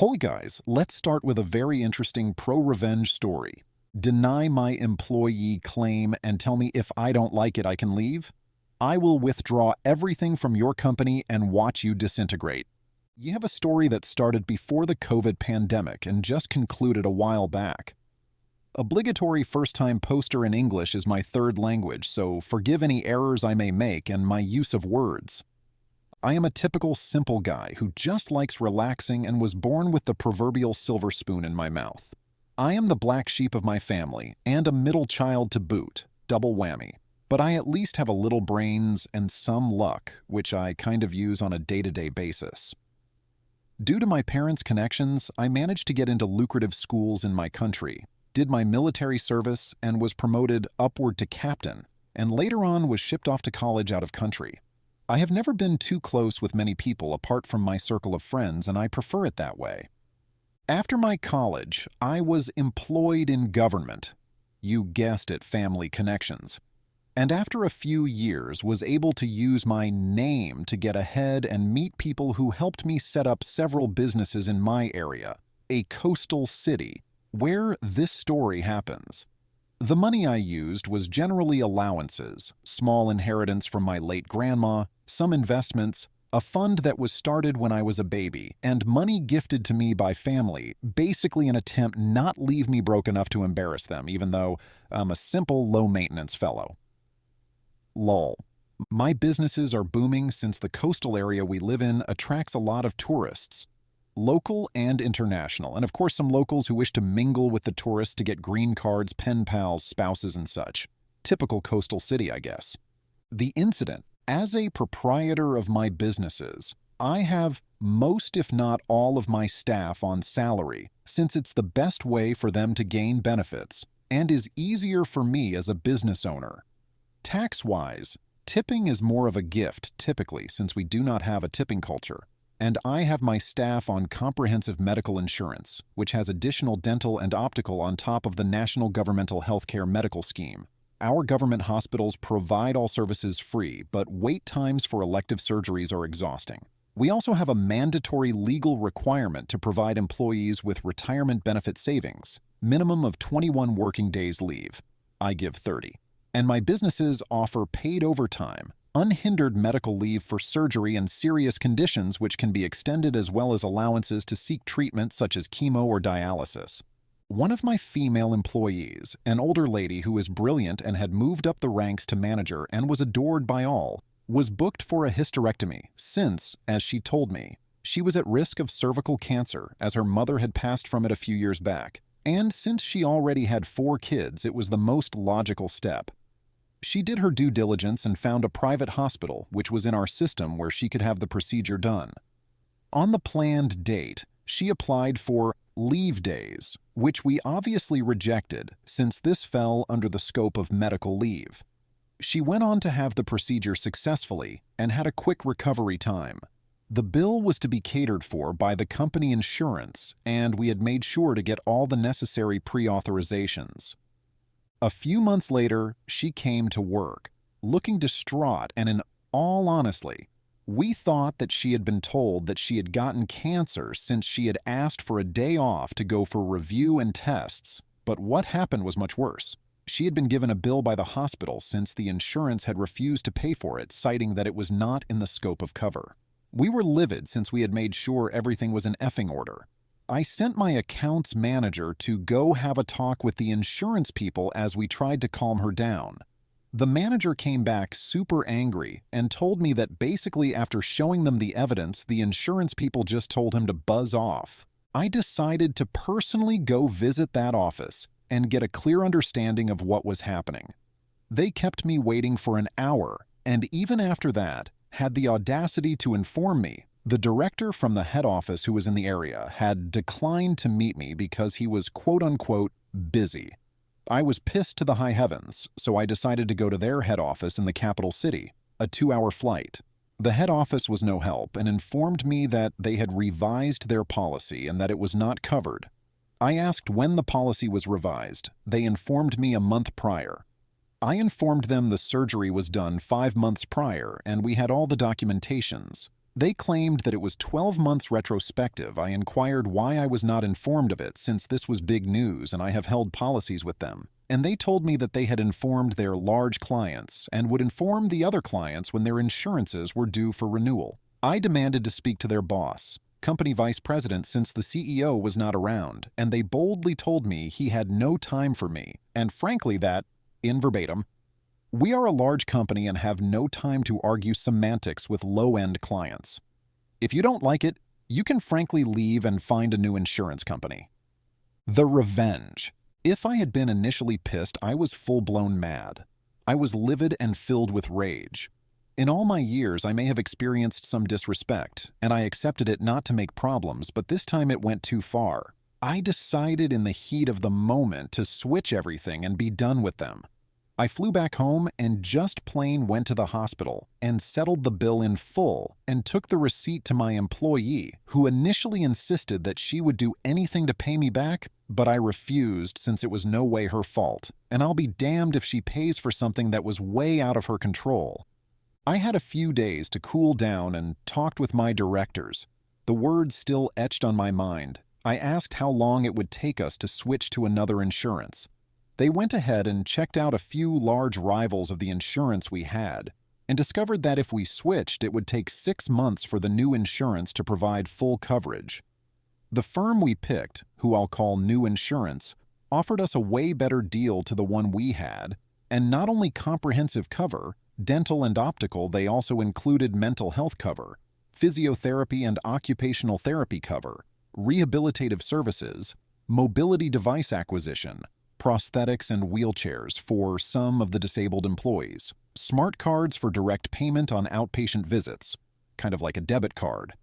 Hey guys, let's start with a very interesting pro-revenge story. Deny my employee claim and tell me if I don't like it I can leave? I will withdraw everything from your company and watch you disintegrate. You have a story that started before the COVID pandemic and just concluded a while back. Obligatory first-time poster in English is my third language, so forgive any errors I may make and my use of words. I am a typical simple guy who just likes relaxing and was born with the proverbial silver spoon in my mouth. I am the black sheep of my family and a middle child to boot, double whammy. But I at least have a little brains and some luck, which I kind of use on a day-to-day basis. Due to my parents' connections, I managed to get into lucrative schools in my country, did my military service, and was promoted upward to captain, and later on was shipped off to college out of country. I have never been too close with many people apart from my circle of friends, and I prefer it that way. After my college, I was employed in government. You guessed it, family connections. And after a few years, was able to use my name to get ahead and meet people who helped me set up several businesses in my area, a coastal city, where this story happens. The money I used was generally allowances, small inheritance from my late grandma, some investments, a fund that was started when I was a baby, and money gifted to me by family, basically an attempt not leave me broke enough to embarrass them, even though I'm a simple, low-maintenance fellow. Lol. My businesses are booming since the coastal area we live in attracts a lot of tourists. Local and international, and of course some locals who wish to mingle with the tourists to get green cards, pen pals, spouses, and such. Typical coastal city, I guess. The incident. As a proprietor of my businesses, I have most if not all of my staff on salary, since it's the best way for them to gain benefits, and is easier for me as a business owner. Tax-wise, tipping is more of a gift typically since we do not have a tipping culture. And I have my staff on comprehensive medical insurance, which has additional dental and optical on top of the National Governmental Healthcare Medical Scheme. Our government hospitals provide all services free, but wait times for elective surgeries are exhausting. We also have a mandatory legal requirement to provide employees with retirement benefit savings, minimum of 21 working days leave. I give 30. And my businesses offer paid overtime, unhindered medical leave for surgery and serious conditions which can be extended, as well as allowances to seek treatment such as chemo or dialysis. One of my female employees, an older lady who is brilliant and had moved up the ranks to manager and was adored by all, was booked for a hysterectomy since, as she told me, she was at risk of cervical cancer as her mother had passed from it a few years back, and since she already had 4 kids, it was the most logical step. She did her due diligence and found a private hospital, which was in our system, where she could have the procedure done. On the planned date, she applied for leave days, which we obviously rejected since this fell under the scope of medical leave. She went on to have the procedure successfully and had a quick recovery time. The bill was to be catered for by the company insurance, and we had made sure to get all the necessary pre-authorizations. A few months later, she came to work, looking distraught, and in all honesty, we thought that she had been told that she had gotten cancer since she had asked for a day off to go for review and tests, but what happened was much worse. She had been given a bill by the hospital since the insurance had refused to pay for it, citing that it was not in the scope of cover. We were livid since we had made sure everything was in effing order. I sent my accounts manager to go have a talk with the insurance people as we tried to calm her down. The manager came back super angry and told me that basically after showing them the evidence, the insurance people just told him to buzz off. I decided to personally go visit that office and get a clear understanding of what was happening. They kept me waiting for an hour, and even after that, had the audacity to inform me the director from the head office who was in the area had declined to meet me because he was quote-unquote busy. I was pissed to the high heavens, so I decided to go to their head office in the capital city, a 2-hour flight. The head office was no help and informed me that they had revised their policy and that it was not covered. I asked when the policy was revised. They informed me a month prior. I informed them the surgery was done 5 months prior and we had all the documentations. They claimed that it was 12 months retrospective. I inquired why I was not informed of it since this was big news and I have held policies with them. And they told me that they had informed their large clients and would inform the other clients when their insurances were due for renewal. I demanded to speak to their boss, company vice president, since the CEO was not around, and they boldly told me he had no time for me, and frankly that, in verbatim, "We are a large company and have no time to argue semantics with low-end clients. If you don't like it, you can frankly leave and find a new insurance company." The revenge. If I had been initially pissed, I was full-blown mad. I was livid and filled with rage. In all my years, I may have experienced some disrespect, and I accepted it not to make problems, but this time it went too far. I decided in the heat of the moment to switch everything and be done with them. I flew back home and just plain went to the hospital and settled the bill in full and took the receipt to my employee, who initially insisted that she would do anything to pay me back, but I refused since it was no way her fault, and I'll be damned if she pays for something that was way out of her control. I had a few days to cool down and talked with my directors. The words still etched on my mind. I asked how long it would take us to switch to another insurance. They went ahead and checked out a few large rivals of the insurance we had and discovered that if we switched, it would take 6 months for the new insurance to provide full coverage. The firm we picked, who I'll call New Insurance, offered us a way better deal to the one we had, and not only comprehensive cover, dental and optical, they also included mental health cover, physiotherapy and occupational therapy cover, rehabilitative services, mobility device acquisition, prosthetics and wheelchairs for some of the disabled employees, smart cards for direct payment on outpatient visits, kind of like a debit card,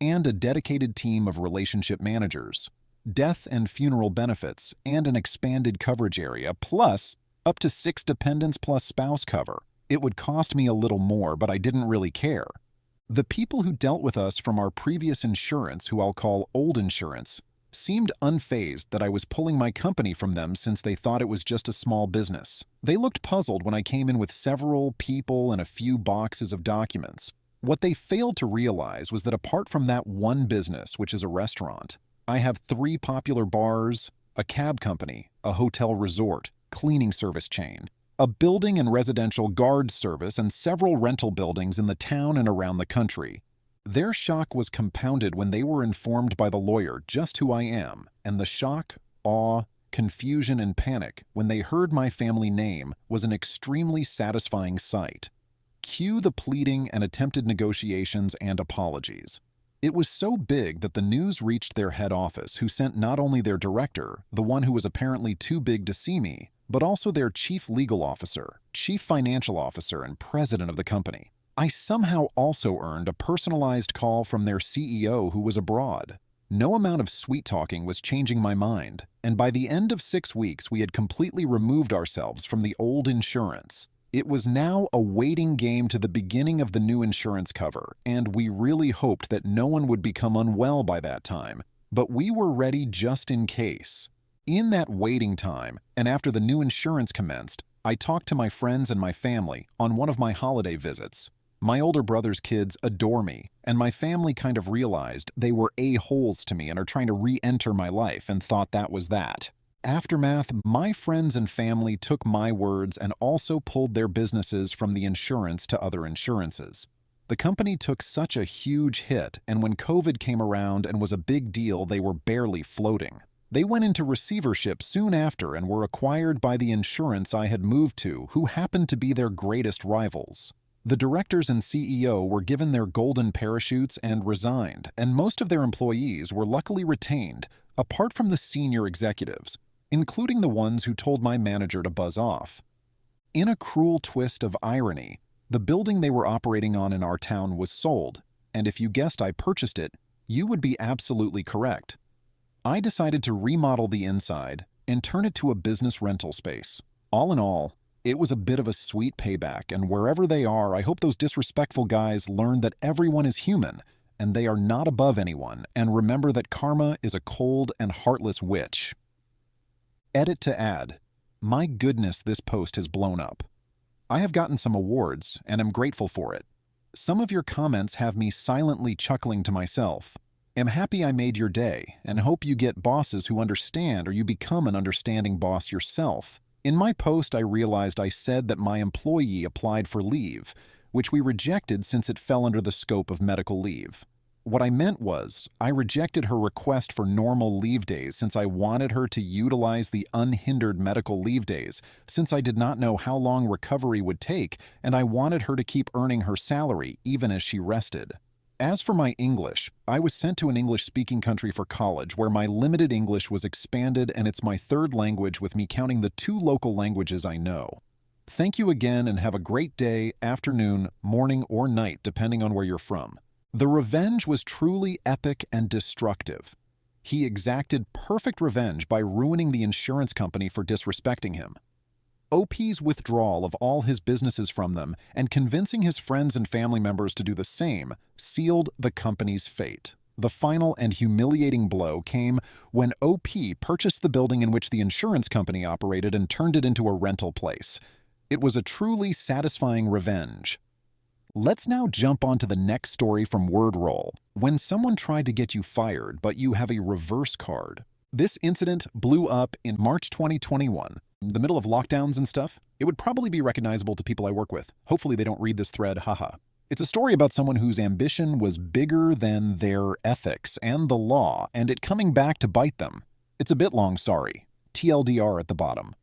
and a dedicated team of relationship managers, death and funeral benefits, and an expanded coverage area, plus up to 6 dependents plus spouse cover. It would cost me a little more, but I didn't really care. The people who dealt with us from our previous insurance, who I'll call Old Insurance, seemed unfazed that I was pulling my company from them since they thought it was just a small business. They looked puzzled when I came in with several people and a few boxes of documents. What they failed to realize was that apart from that one business, which is a restaurant, I have 3 popular bars, a cab company, a hotel resort, cleaning service chain, a building and residential guard service, and several rental buildings in the town and around the country. Their shock was compounded when they were informed by the lawyer just who I am, and the shock, awe, confusion, and panic when they heard my family name was an extremely satisfying sight. Cue the pleading and attempted negotiations and apologies. It was so big that the news reached their head office, who sent not only their director, the one who was apparently too big to see me, but also their chief legal officer, chief financial officer, and president of the company. I somehow also earned a personalized call from their CEO who was abroad. No amount of sweet-talking was changing my mind, and by the end of 6 weeks we had completely removed ourselves from the old insurance. It was now a waiting game to the beginning of the new insurance cover, and we really hoped that no one would become unwell by that time, but we were ready just in case. In that waiting time, and after the new insurance commenced, I talked to my friends and my family on one of my holiday visits. My older brother's kids adore me, and my family kind of realized they were a-holes to me and are trying to re-enter my life and thought that was that. Aftermath, my friends and family took my words and also pulled their businesses from the insurance to other insurances. The company took such a huge hit, and when COVID came around and was a big deal, they were barely floating. They went into receivership soon after and were acquired by the insurance I had moved to, who happened to be their greatest rivals. The directors and CEO were given their golden parachutes and resigned, and most of their employees were luckily retained, apart from the senior executives, including the ones who told my manager to buzz off. In a cruel twist of irony, the building they were operating on in our town was sold, and if you guessed I purchased it, you would be absolutely correct. I decided to remodel the inside and turn it to a business rental space. All in all, it was a bit of a sweet payback, and wherever they are, I hope those disrespectful guys learn that everyone is human, and they are not above anyone, and remember that karma is a cold and heartless witch. Edit to add. My goodness, this post has blown up. I have gotten some awards, and am grateful for it. Some of your comments have me silently chuckling to myself. Am happy I made your day, and hope you get bosses who understand or you become an understanding boss yourself. In my post, I realized I said that my employee applied for leave, which we rejected since it fell under the scope of medical leave. What I meant was, I rejected her request for normal leave days since I wanted her to utilize the unhindered medical leave days, since I did not know how long recovery would take, and I wanted her to keep earning her salary even as she rested. As for my English, I was sent to an English-speaking country for college where my limited English was expanded, and it's my third language with me counting the 2 local languages I know. Thank you again and have a great day, afternoon, morning, or night depending on where you're from. The revenge was truly epic and destructive. He exacted perfect revenge by ruining the insurance company for disrespecting him. OP's withdrawal of all his businesses from them and convincing his friends and family members to do the same sealed the company's fate. The final and humiliating blow came when OP purchased the building in which the insurance company operated and turned it into a rental place. It was a truly satisfying revenge. Let's now jump on to the next story from WordRoll. When someone tried to get you fired, but you have a reverse card. This incident blew up in March 2021. In the middle of lockdowns and stuff, it would probably be recognizable to people I work with. Hopefully they don't read this thread, haha. It's a story about someone whose ambition was bigger than their ethics and the law, and it coming back to bite them. It's a bit long, sorry. TLDR at the bottom.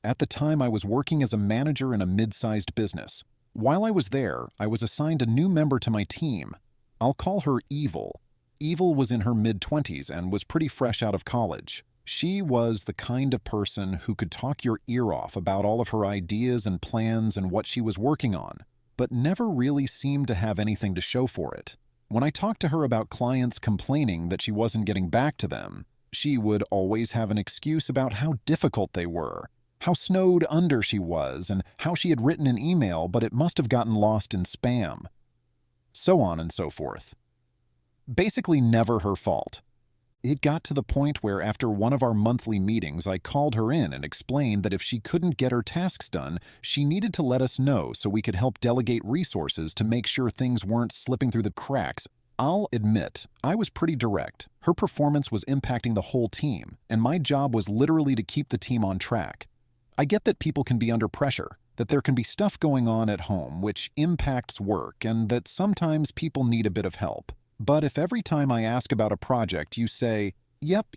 At the time, I was working as a manager in a mid-sized business. While I was there, I was assigned a new member to my team. I'll call her Evil. Evil was in her mid-20s and was pretty fresh out of college. She was the kind of person who could talk your ear off about all of her ideas and plans and what she was working on, but never really seemed to have anything to show for it. When I talked to her about clients complaining that she wasn't getting back to them, she would always have an excuse about how difficult they were, how snowed under she was, and how she had written an email but it must have gotten lost in spam. So on and so forth. Basically never her fault. It got to the point where after one of our monthly meetings, I called her in and explained that if she couldn't get her tasks done, she needed to let us know so we could help delegate resources to make sure things weren't slipping through the cracks. I'll admit, I was pretty direct. Her performance was impacting the whole team, and my job was literally to keep the team on track. I get that people can be under pressure, that there can be stuff going on at home which impacts work, and that sometimes people need a bit of help. But if every time I ask about a project you say, yep,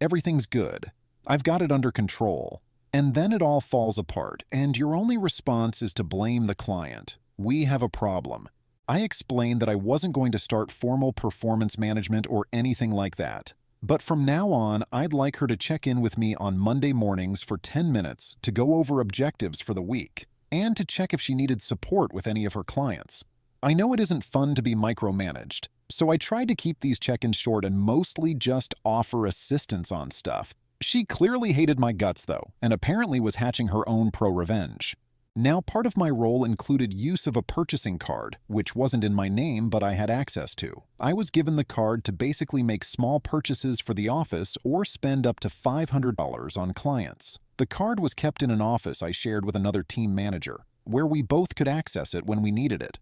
everything's good, I've got it under control, and then it all falls apart, and your only response is to blame the client, we have a problem. I explained that I wasn't going to start formal performance management or anything like that. But from now on, I'd like her to check in with me on Monday mornings for 10 minutes to go over objectives for the week, and to check if she needed support with any of her clients. I know it isn't fun to be micromanaged, so I tried to keep these check-ins short and mostly just offer assistance on stuff. She clearly hated my guts, though, and apparently was hatching her own pro-revenge. Now, part of my role included use of a purchasing card, which wasn't in my name but I had access to. I was given the card to basically make small purchases for the office or spend up to $500 on clients. The card was kept in an office I shared with another team manager, where we both could access it when we needed it.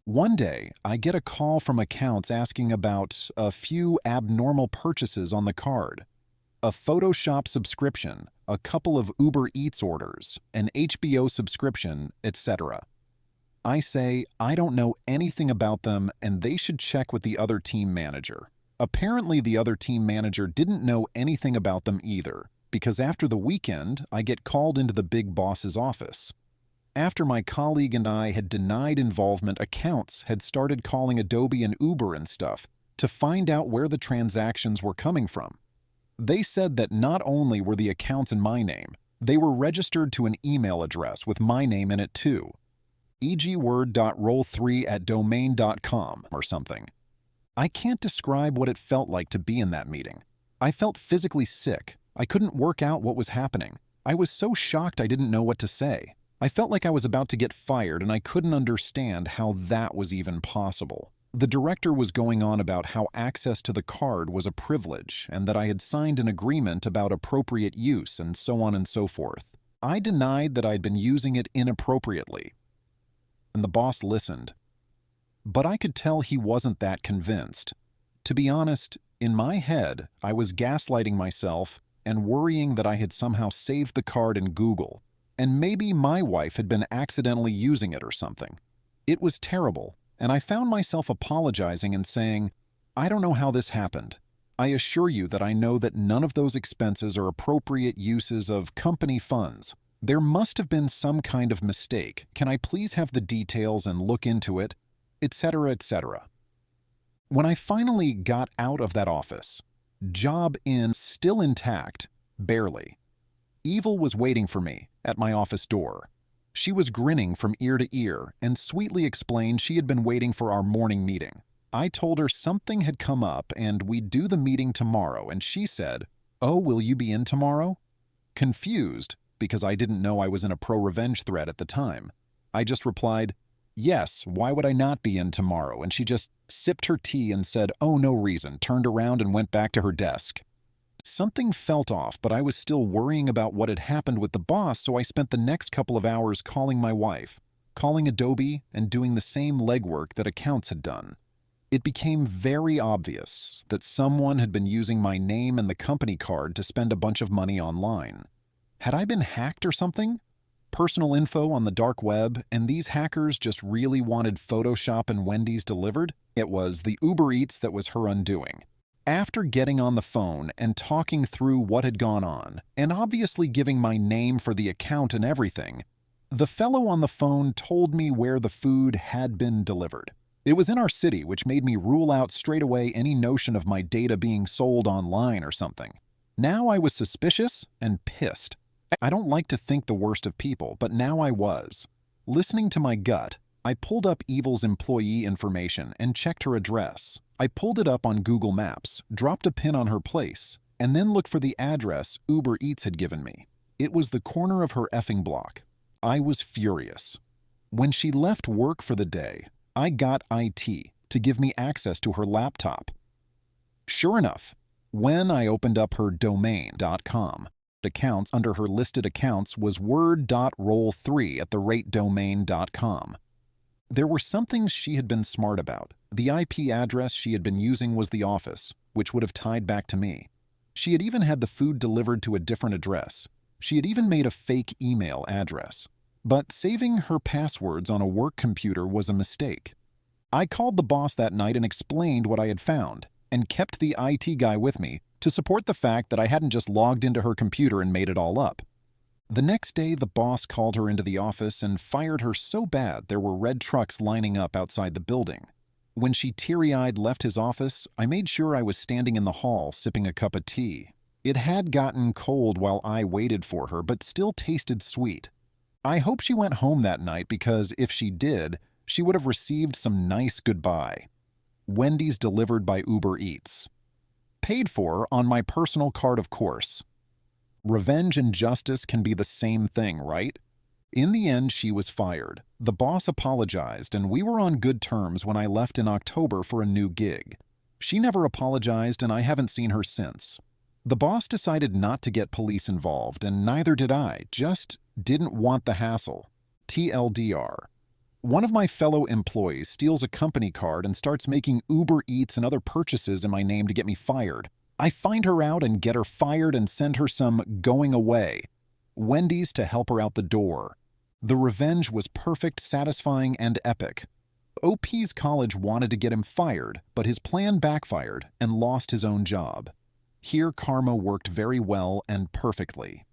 One day, I get a call from accounts asking about a few abnormal purchases on the card. A Photoshop subscription, a couple of Uber Eats orders, an HBO subscription, etc. I say, I don't know anything about them and they should check with the other team manager. Apparently, the other team manager didn't know anything about them either, because after the weekend, I get called into the big boss's office. After my colleague and I had denied involvement, accounts had started calling Adobe and Uber and stuff to find out where the transactions were coming from. They said that not only were the accounts in my name, they were registered to an email address with my name in it too. E.g. word.roll3@domain.com or something. I can't describe what it felt like to be in that meeting. I felt physically sick. I couldn't work out what was happening. I was so shocked I didn't know what to say. I felt like I was about to get fired and I couldn't understand how that was even possible. The director was going on about how access to the card was a privilege and that I had signed an agreement about appropriate use and so on and so forth. I denied that I'd been using it inappropriately, and the boss listened. But I could tell he wasn't that convinced. To be honest, in my head, I was gaslighting myself and worrying that I had somehow saved the card in Google, and maybe my wife had been accidentally using it or something. It was terrible, and I found myself apologizing and saying, "I don't know how this happened. I assure you that I know that none of those expenses are appropriate uses of company funds. There must have been some kind of mistake. Can I please have the details and look into it?" etc., etc. When I finally got out of that office, job still intact, barely. Evil was waiting for me at my office door. She was grinning from ear to ear and sweetly explained she had been waiting for our morning meeting. I told her something had come up and we'd do the meeting tomorrow, and she said, "Oh, will you be in tomorrow?" Confused, because I didn't know I was in a pro-revenge thread at the time, I just replied, "Yes, why would I not be in tomorrow?" And she just sipped her tea and said, "Oh, no reason," turned around and went back to her desk. Something felt off, but I was still worrying about what had happened with the boss, so I spent the next couple of hours calling my wife, calling Adobe, and doing the same legwork that accounts had done. It became very obvious that someone had been using my name and the company card to spend a bunch of money online. Had I been hacked or something? Personal info on the dark web, and these hackers just really wanted Photoshop and Wendy's delivered? It was the Uber Eats that was her undoing. After getting on the phone and talking through what had gone on, and obviously giving my name for the account and everything, the fellow on the phone told me where the food had been delivered. It was in our city, which made me rule out straight away any notion of my data being sold online or something. Now I was suspicious and pissed. I don't like to think the worst of people, but now I was. Listening to my gut, I pulled up Evil's employee information and checked her address. I pulled it up on Google Maps, dropped a pin on her place, and then looked for the address Uber Eats had given me. It was the corner of her effing block. I was furious. When she left work for the day, I got IT to give me access to her laptop. Sure enough, when I opened up her domain.com, accounts under her listed accounts was word.roll3@domain.com. There were some things she had been smart about. The IP address she had been using was the office, which would have tied back to me. She had even had the food delivered to a different address. She had even made a fake email address. But saving her passwords on a work computer was a mistake. I called the boss that night and explained what I had found, and kept the IT guy with me to support the fact that I hadn't just logged into her computer and made it all up. The next day, the boss called her into the office and fired her so bad there were red trucks lining up outside the building. When she teary-eyed left his office, I made sure I was standing in the hall sipping a cup of tea. It had gotten cold while I waited for her, but still tasted sweet. I hope she went home that night because if she did, she would have received some nice goodbye. Wendy's delivered by Uber Eats. Paid for on my personal card, of course. Revenge and justice can be the same thing, right? In the end, she was fired. The boss apologized, and we were on good terms when I left in October for a new gig. She never apologized, and I haven't seen her since. The boss decided not to get police involved, and neither did I, just didn't want the hassle. TLDR. One of my fellow employees steals a company card and starts making Uber Eats and other purchases in my name to get me fired. I find her out and get her fired and send her some going away. Wendy's to help her out the door. The revenge was perfect, satisfying, and epic. OP's college wanted to get him fired, but his plan backfired and lost his own job. Here, karma worked very well and perfectly.